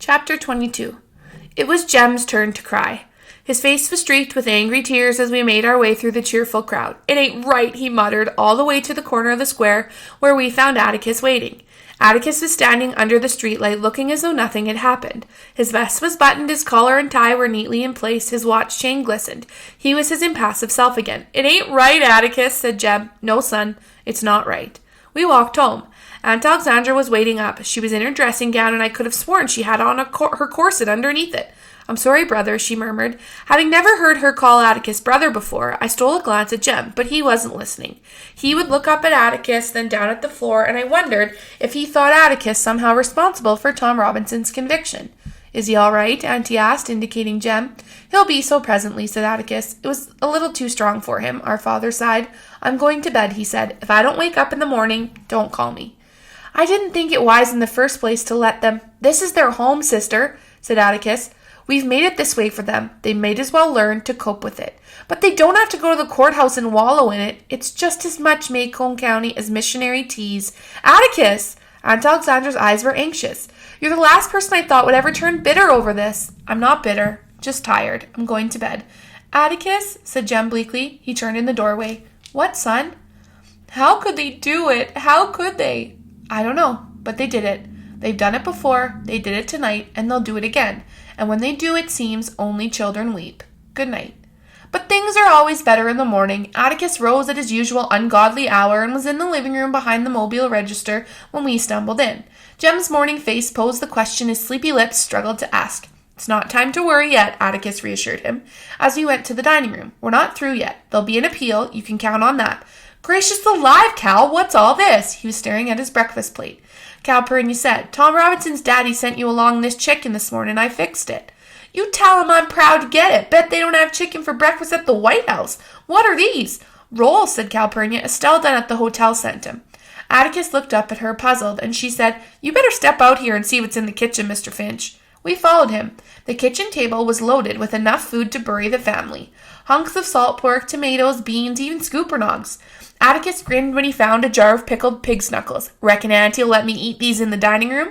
Chapter 22. It was Jem's turn to cry. His face was streaked with angry tears as we made our way through the cheerful crowd. "It ain't right," he muttered, all the way to the corner of the square where we found Atticus waiting. Atticus was standing under the streetlight looking as though nothing had happened. His vest was buttoned, his collar and tie were neatly in place, his watch chain glistened. He was his impassive self again. "It ain't right, Atticus," said Jem. "No, son, it's not right." We walked home. Aunt Alexandra was waiting up. She was in her dressing gown, and I could have sworn she had on her corset underneath it. "I'm sorry, brother," she murmured. Having never heard her call Atticus brother before, I stole a glance at Jem, but he wasn't listening. He would look up at Atticus, then down at the floor, and I wondered if he thought Atticus somehow responsible for Tom Robinson's conviction. "Is he all right?" Auntie asked, indicating Jem. "He'll be so presently," said Atticus. "It was a little too strong for him," our father sighed. "I'm going to bed," he said. "If I don't wake up in the morning, don't call me." "I didn't think it wise in the first place to let them—" "This is their home, sister," said Atticus. "We've made it this way for them. They might as well learn to cope with it. But they don't have to go to the courthouse and wallow in it. It's just as much Macomb County as missionary teas." "Atticus!" Aunt Alexandra's eyes were anxious. "You're the last person I thought would ever turn bitter over this." "I'm not bitter. Just tired. I'm going to bed." "Atticus," said Jem bleakly. He turned in the doorway. "What, son?" "How could they do it? How could they?" "I don't know, but they did it. They've done it before, they did it tonight, and they'll do it again. And when they do, it seems only children weep. Good night." But things are always better in the morning. Atticus rose at his usual ungodly hour and was in the living room behind the mobile register when we stumbled in. Jem's morning face posed the question his sleepy lips struggled to ask. "It's not time to worry yet," Atticus reassured him, as we went to the dining room. "We're not through yet. There'll be an appeal, you can count on that." "Gracious alive, Cal, what's all this?" He was staring at his breakfast plate. Calpurnia said, "Tom Robinson's daddy sent you along this chicken this morning. I fixed it." "You tell him I'm proud to get it. Bet they don't have chicken for breakfast at the White House. What are these?" "Rolls," said Calpurnia. "Estelle down at the hotel sent him." Atticus looked up at her, puzzled, and she said, "You better step out here and see what's in the kitchen, Mr. Finch." We followed him. The kitchen table was loaded with enough food to bury the family. Hunks of salt pork, tomatoes, beans, even scoopernogs. Atticus grinned when he found a jar of pickled pig's knuckles. "Reckon Auntie'll let me eat these in the dining room?"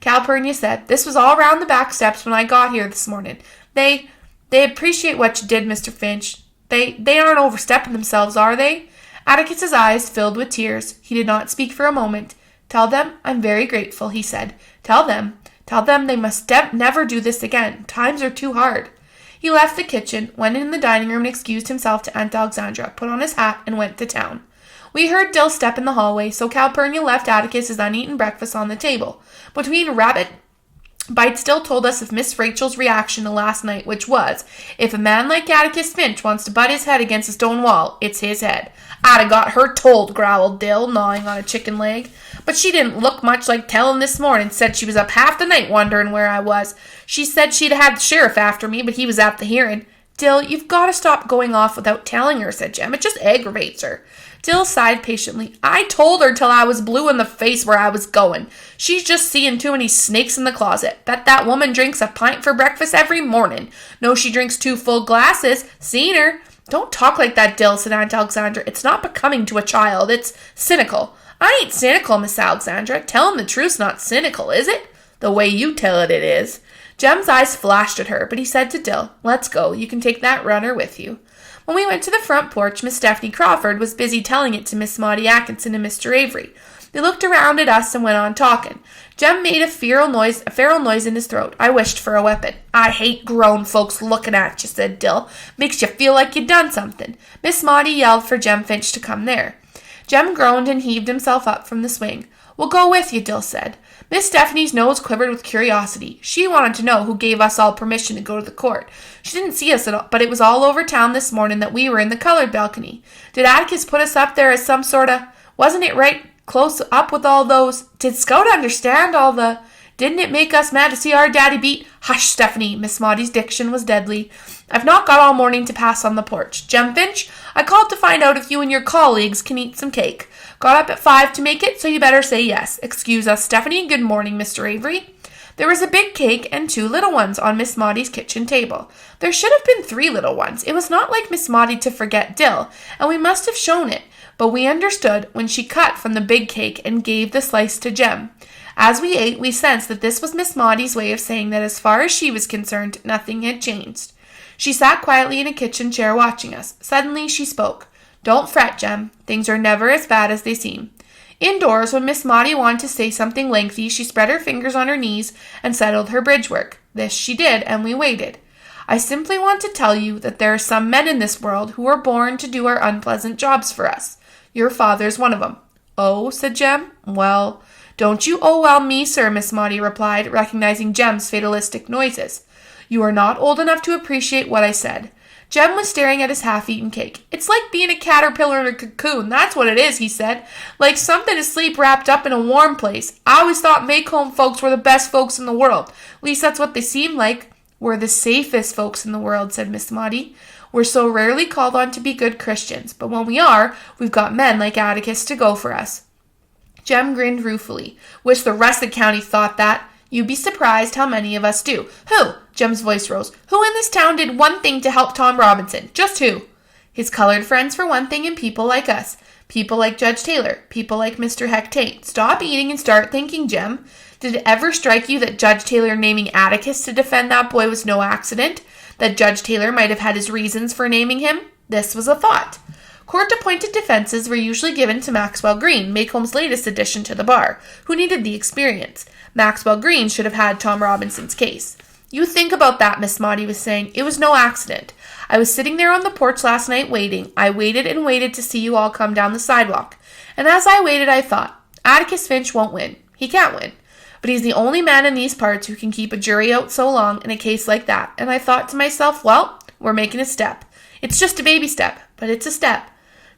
Calpurnia said, "This was all round the back steps when I got here this morning. They appreciate what you did, Mr. Finch. They aren't overstepping themselves, are they?" Atticus's eyes filled with tears. He did not speak for a moment. "Tell them I'm very grateful," he said. Tell them they must never do this again. Times are too hard." He left the kitchen, went in the dining room and excused himself to Aunt Alexandra, put on his hat, and went to town. We heard Dill step in the hallway, so Calpurnia left Atticus his uneaten breakfast on the table. Between rabbit bites, Dill told us of Miss Rachel's reaction to last night, which was, "If a man like Atticus Finch wants to butt his head against a stone wall, it's his head." "I'd have got her told," growled Dill, gnawing on a chicken leg. "But she didn't look much like telling this morning. Said she was up half the night wondering where I was. She said she'd had the sheriff after me, but he was at the hearing." "Dill, you've got to stop going off without telling her," said Jem. "It just aggravates her." Dill sighed patiently. "I told her till I was blue in the face where I was going. She's just seeing too many snakes in the closet. Bet that woman drinks a pint for breakfast every morning. Know she drinks 2 full glasses. Seen her." "Don't talk like that, Dill," said Aunt Alexandra. "It's not becoming to a child. It's cynical." "I ain't cynical, Miss Alexandra. Telling the truth's not cynical, is it?" "The way you tell it, it is." Jem's eyes flashed at her, but he said to Dill, "Let's go. You can take that runner with you." When we went to the front porch, Miss Stephanie Crawford was busy telling it to Miss Maudie Atkinson and Mr. Avery. They looked around at us and went on talking. Jem made a feral noise in his throat. I wished for a weapon. "I hate grown folks looking at you," said Dill. "Makes you feel like you done something." Miss Maudie yelled for Jem Finch to come there. Jem groaned and heaved himself up from the swing. "We'll go with you," Dill said. Miss Stephanie's nose quivered with curiosity. She wanted to know who gave us all permission to go to the court. She didn't see us at all, but it was all over town this morning that we were in the colored balcony. Did Atticus put us up there as some sort of... Wasn't it right close up with all those... Did Scout understand all the... Didn't it make us mad to see our daddy beat... Hush, Stephanie. Miss Maudie's diction was deadly. "I've not got all morning to pass on the porch. Jem Finch, I called to find out if you and your colleagues can eat some cake. Got up at 5 to make it, so you better say yes. Excuse us, Stephanie. Good morning, Mr. Avery." There was a big cake and 2 little ones on Miss Maudie's kitchen table. There should have been 3 little ones. It was not like Miss Maudie to forget Dill, and we must have shown it, but we understood when she cut from the big cake and gave the slice to Jem. As we ate, we sensed that this was Miss Maudie's way of saying that as far as she was concerned, nothing had changed. She sat quietly in a kitchen chair watching us. Suddenly she spoke. "Don't fret, Jem. Things are never as bad as they seem." Indoors, when Miss Maudie wanted to say something lengthy, she spread her fingers on her knees and settled her bridge work. This she did, and we waited. "I simply want to tell you that there are some men in this world who are born to do our unpleasant jobs for us. Your father's one of them." "Oh," said Jem. "Well, don't you oh well me, sir," Miss Maudie replied, recognizing Jem's fatalistic noises. "You are not old enough to appreciate what I said." Jem was staring at his half-eaten cake. "It's like being a caterpillar in a cocoon, that's what it is," he said. "Like something asleep wrapped up in a warm place. I always thought Maycomb folks were the best folks in the world. At least that's what they seem like." "We're the safest folks in the world," said Miss Maudie. "We're so rarely called on to be good Christians, but when we are, we've got men like Atticus to go for us." Jem grinned ruefully. "Wish the rest of the county thought that. You'd be surprised how many of us do." "Who?" Jem's voice rose. "Who in this town did one thing to help Tom Robinson? Just who?" "His colored friends for one thing, and people like us. People like Judge Taylor. People like Mr. Heck Tate. Stop eating and start thinking, Jem. Did it ever strike you that Judge Taylor naming Atticus to defend that boy was no accident? That Judge Taylor might have had his reasons for naming him? This was a thought. Court-appointed defenses were usually given to Maxwell Green, Maycomb's latest addition to the bar, who needed the experience. Maxwell Green should have had Tom Robinson's case. "You think about that," Miss Maudie was saying. "It was no accident. I was sitting there on the porch last night waiting. I waited and waited to see you all come down the sidewalk. And as I waited, I thought, Atticus Finch won't win. He can't win. But he's the only man in these parts who can keep a jury out so long in a case like that. And I thought to myself, well, we're making a step. It's just a baby step, but it's a step.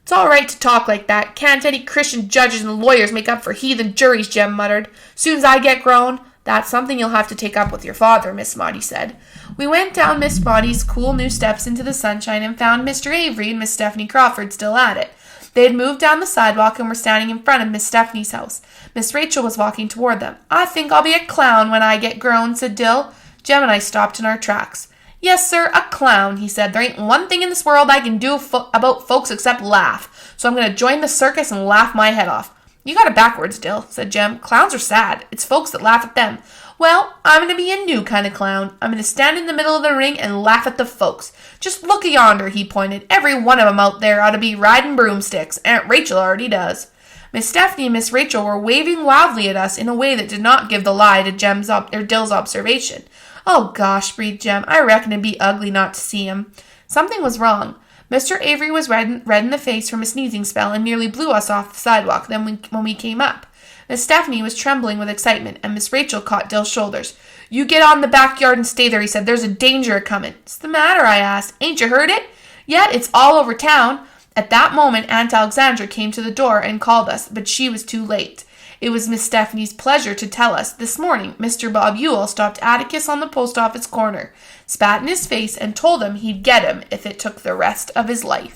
It's all right to talk like that. Can't any Christian judges and lawyers make up for heathen juries, Jem muttered. Soon as I get grown, that's something you'll have to take up with your father, Miss Maudie said. We went down Miss Maudie's cool new steps into the sunshine and found Mr. Avery and Miss Stephanie Crawford still at it. They had moved down the sidewalk and were standing in front of Miss Stephanie's house. Miss Rachel was walking toward them. "I think I'll be a clown when I get grown," said Dill. Jem and I stopped in our tracks. "Yes, sir, a clown," he said. "There ain't one thing in this world I can do about folks except laugh. So I'm going to join the circus and laugh my head off." "You got it backwards, Dill," said Jem. "Clowns are sad. It's folks that laugh at them." "Well, I'm going to be a new kind of clown. I'm going to stand in the middle of the ring and laugh at the folks. Just look yonder," he pointed. "Every one of 'em out there ought to be riding broomsticks. Aunt Rachel already does." Miss Stephanie and Miss Rachel were waving wildly at us in a way that did not give the lie to Dill's observation. "Oh, gosh," breathed Jem. "I reckon it'd be ugly not to see him." Something was wrong. Mr. Avery was red in the face from a sneezing spell and nearly blew us off the sidewalk when we came up. Miss Stephanie was trembling with excitement, and Miss Rachel caught Dill's shoulders. "You get on the backyard and stay there," he said. "There's a danger a-comin'." "What's the matter?" I asked. "Ain't you heard it? Yet it's all over town." At that moment, Aunt Alexandra came to the door and called us, but she was too late. It was Miss Stephanie's pleasure to tell us, this morning, Mr. Bob Ewell stopped Atticus on the post office corner, spat in his face, and told him he'd get him if it took the rest of his life.